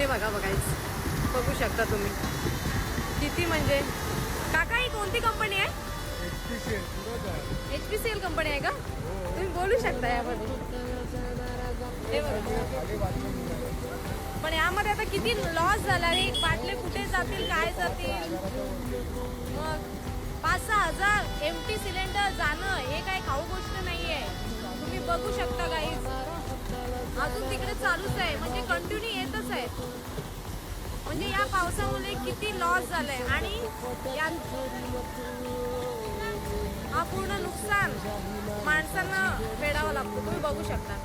हे बघा बघू शकता तुम्ही किती म्हणजे. काका ही कोणती कंपनी आहे? HPCL कंपनी आहे का? तुम्ही बोलू शकता यामध्ये. हे बघा. पण यामध्ये आता किती लॉस झाला रे. बाटले कुठे जातील, काय जातील. मग 5-6 हजार एमटी सिलेंडर जाणं हे काय खाऊ गोष्ट नाहीये. तुम्ही बघू शकता गाईज. अजून तिकडे चालूच आहे म्हणजे कंटिन्यू येतच आहे. म्हणजे या पावसामुळे किती लॉस झालाय आणि हा पूर्ण नुकसान माणसांना फेडावं लागतं. तुम्ही बघू शकता.